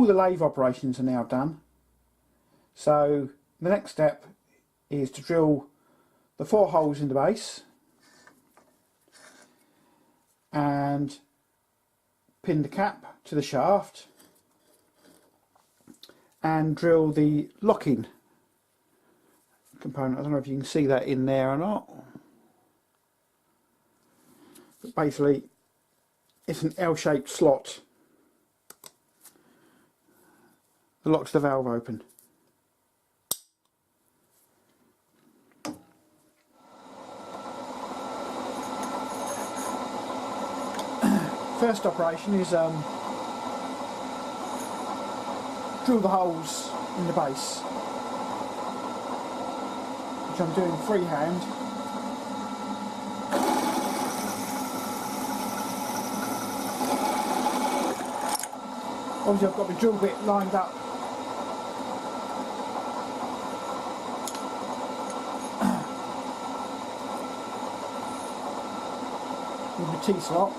all the lathe operations are now done. So the next step is to drill the 4 holes in the base and pin the cap to the shaft and drill the locking component. I don't know if you can see that in there or not, but basically it's an L-shaped slot that locks the valve open. First operation is drill the holes in the base, which I'm doing freehand. Obviously I've got the drill bit lined up with the T-slot.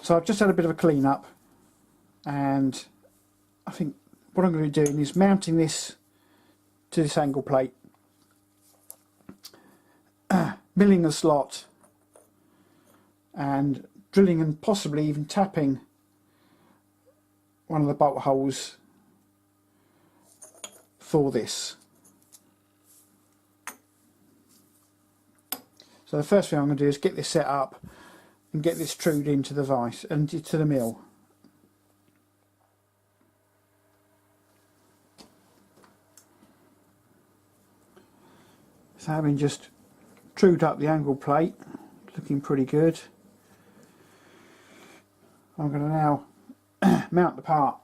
So I've just had a bit of a clean up, and I think what I'm going to be doing is mounting this to this angle plate, milling the slot and drilling and possibly even tapping one of the bolt holes for this. So the first thing I'm going to do is get this set up and get this trued into the vise and to the mill. So having just trued up the angle plate, looking pretty good, I'm going to now mount the part.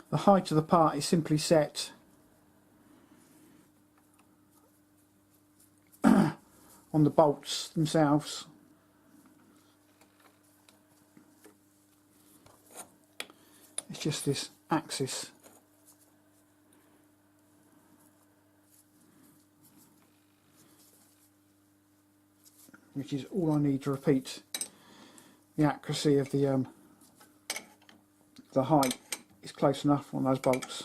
The height of the part is simply set on the bolts themselves. It's just this axis. Which is all I need to repeat the accuracy of the height. Is close enough on those bolts.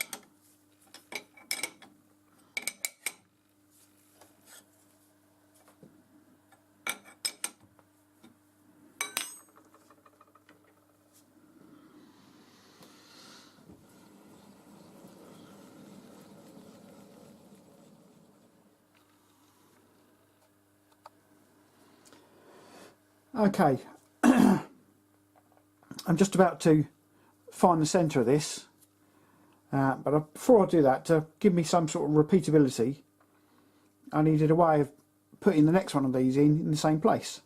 Okay, I'm just about to find the centre of this, but before I do that, to give me some sort of repeatability, I needed a way of putting the next one of these in the same place.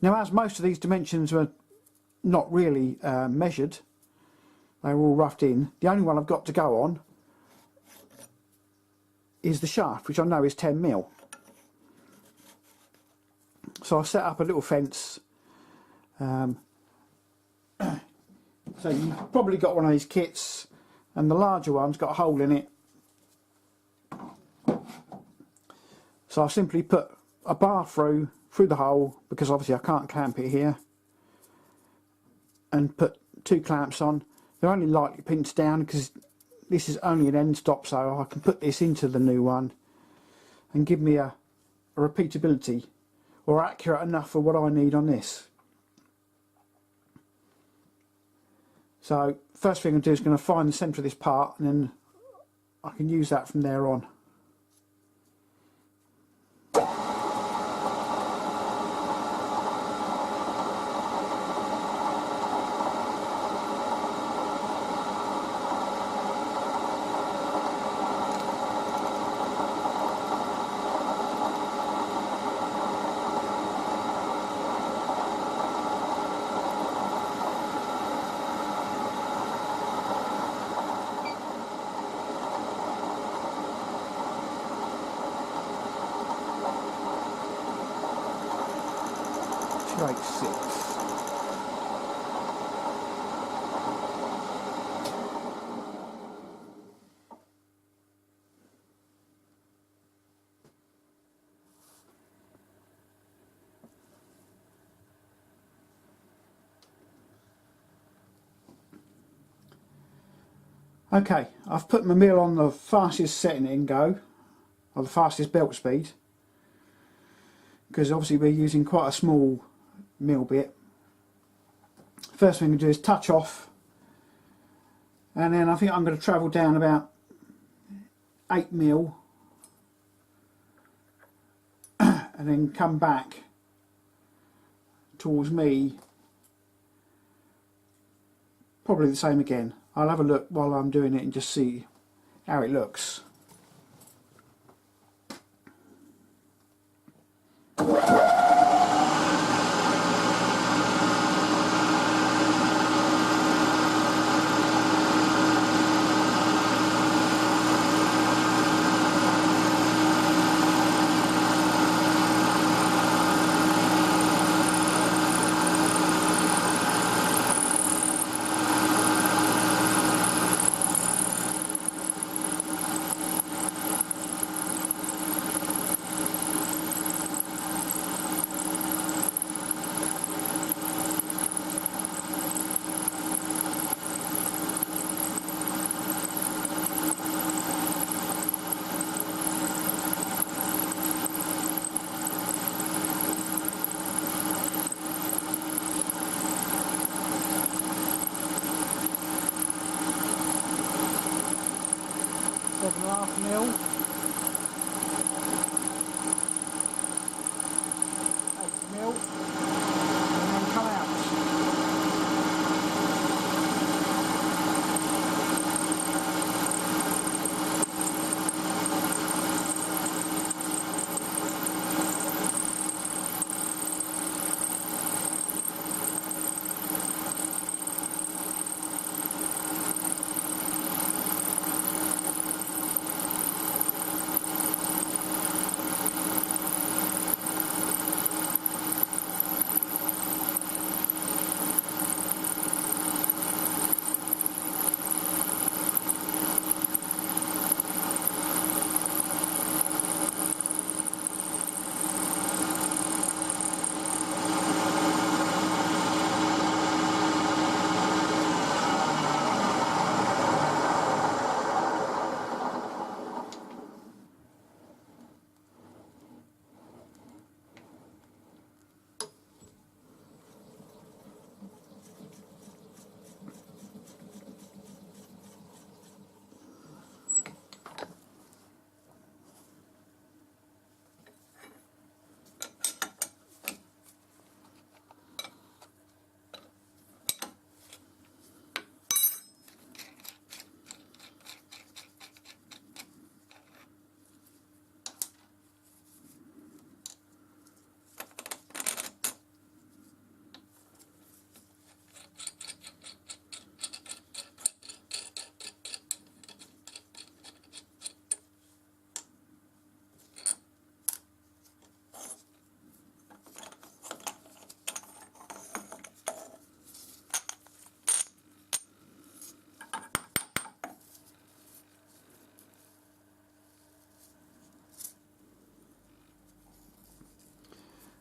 Now, as most of these dimensions were not really measured, they were all roughed in, the only one I've got to go on is the shaft, which I know is 10mm. So I've set up a little fence. So you've probably got one of these kits, and the larger one's got a hole in it. So I'll simply put a bar through the hole, because obviously I can't clamp it here, and put 2 clamps on. They're only lightly pinched down because this is only an end stop, so I can put this into the new one and give me a repeatability, or accurate enough for what I need on this. So first thing I'm going to do is going to find the centre of this part, and then I can use that from there on. 286. Okay, I've put my mill on the fastest setting it can go, or the fastest belt speed, because obviously we're using quite a small mill bit. First thing to do is touch off, and then I think I'm going to travel down about 8 mil and then come back towards me, probably the same again. I'll have a look while I'm doing it and just see how it looks. .5 mil, 8 mil, and then come out.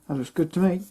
That looks good to me.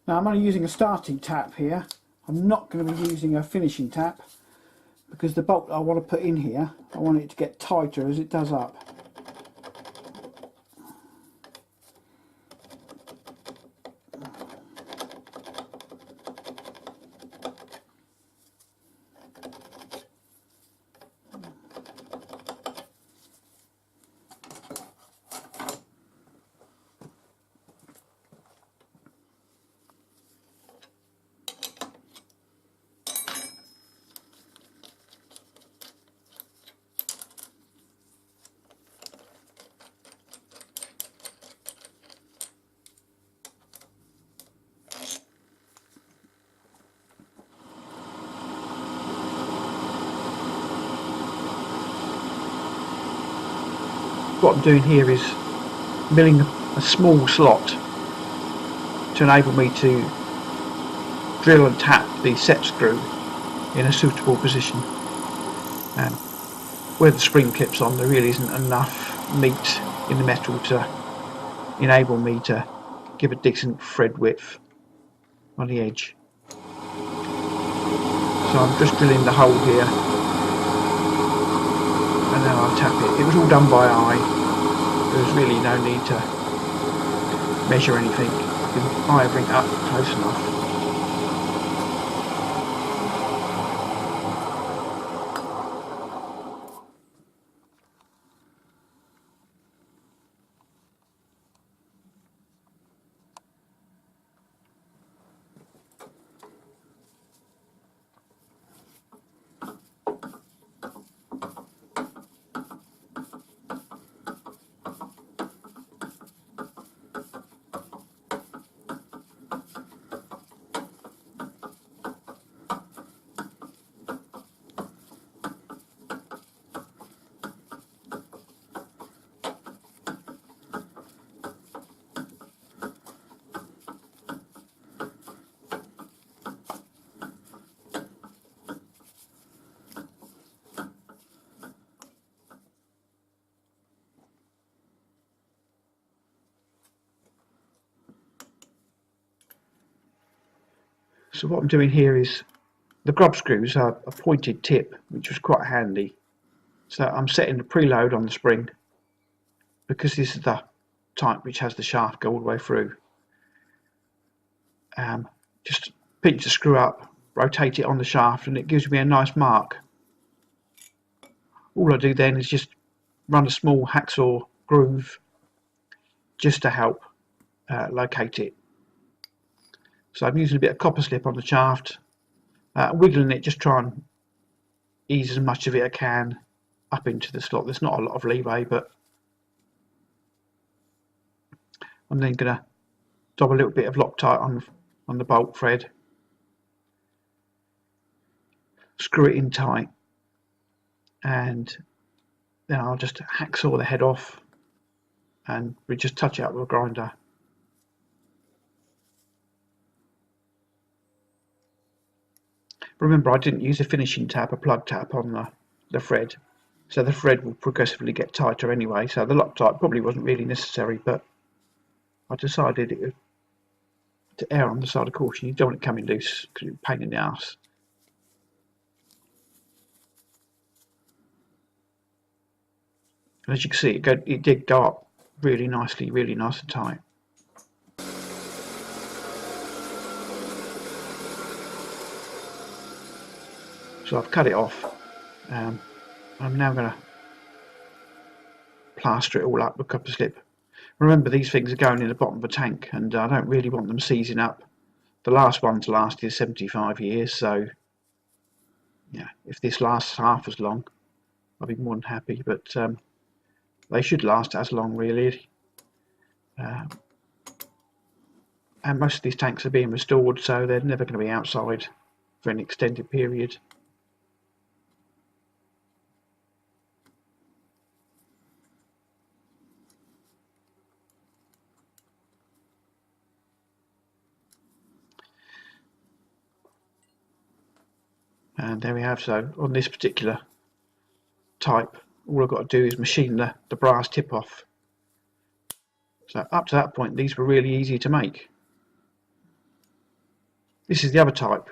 Now I'm only using a starting tap here. I'm not going to be using a finishing tap because the bolt I want to put in here, I want it to get tighter as it does up. What I'm doing here is milling a small slot to enable me to drill and tap the set screw in a suitable position. Where the spring clips on, there really isn't enough meat in the metal to enable me to give a decent thread width on the edge. So I'm just drilling the hole here and then I'll tap it. It was all done by eye. There was really no need to measure anything. You can eye bring it up close enough. So what I'm doing here is the grub screws are a pointed tip, which was quite handy. So I'm setting the preload on the spring because this is the type which has the shaft go all the way through. Just pinch the screw up, rotate it on the shaft, and it gives me a nice mark. All I do then is just run a small hacksaw groove just to help locate it. So I'm using a bit of copper slip on the shaft, wiggling it, just try and ease as much of it I can up into the slot. There's not a lot of leeway, but I'm then going to dob a little bit of Loctite on the bolt thread, screw it in tight, and then I'll just hacksaw the head off and we just touch it up with a grinder. Remember, I didn't use a finishing tap, a plug tap on the thread, so the thread will progressively get tighter anyway, so the Loctite probably wasn't really necessary, but I decided to err on the side of caution. You don't want it coming loose because it's a pain in the ass. And as you can see, it did go up really nicely, really nice and tight. So I've cut it off. I'm now going to plaster it all up with copper slip. Remember, these things are going in the bottom of a tank, and I don't really want them seizing up. The last one's lasted 75 years, so yeah, if this lasts half as long, I'll be more than happy. But they should last as long, really. And most of these tanks are being restored, so they're never going to be outside for an extended period. And there we have. So on this particular type, all I've got to do is machine the brass tip off. So up to that point, these were really easy to make. This is the other type,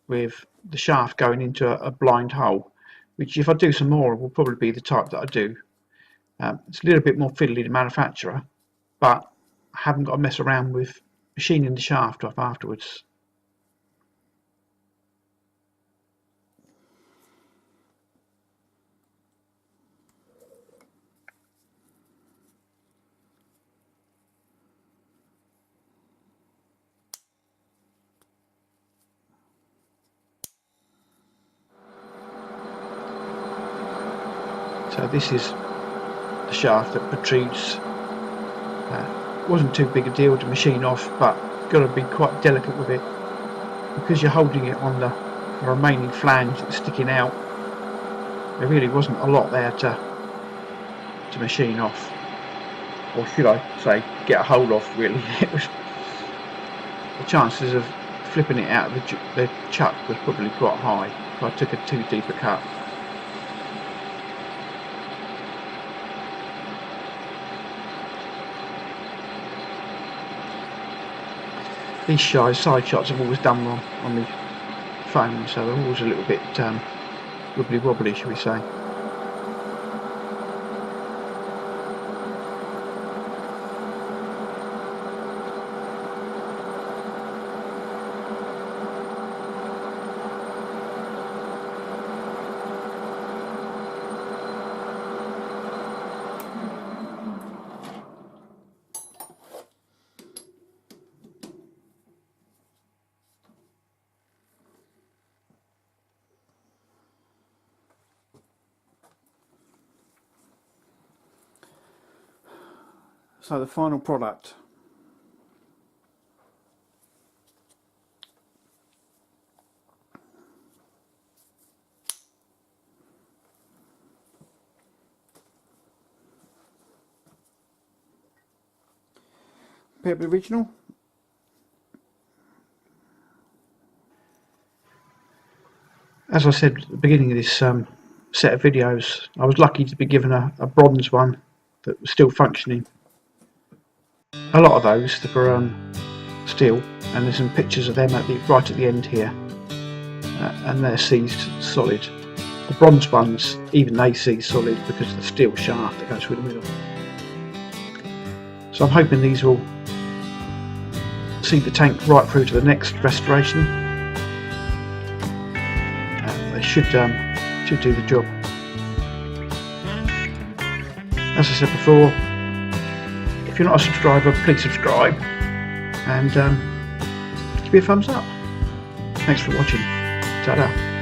with the shaft going into a blind hole, which if I do some more will probably be the type that I do. It's a little bit more fiddly to manufacturer, but I haven't got to mess around with machining the shaft off afterwards. So this is the shaft that protrudes. Wasn't too big a deal to machine off, but got to be quite delicate with it because you're holding it on the remaining flange that's sticking out. There really wasn't a lot there to machine off, or should I say get a hold of, really. It was, the chances of flipping it out of the chuck was probably quite high if I took a too deep a cut. These side shots I've always done on my phone, so they're always a little bit wibbly wobbly, shall we say. So the final product. Bit of the original. As I said at the beginning of this set of videos, I was lucky to be given a bronze one that was still functioning. A lot of those that were steel, and there's some pictures of them right at the end here, and they're seized solid. The bronze ones, even they seize solid because of the steel shaft that goes through the middle. So I'm hoping these will see the tank right through to the next restoration. They should do the job. As I said before, if you're not a subscriber, please subscribe and give me a thumbs up. Thanks for watching. Ta-da.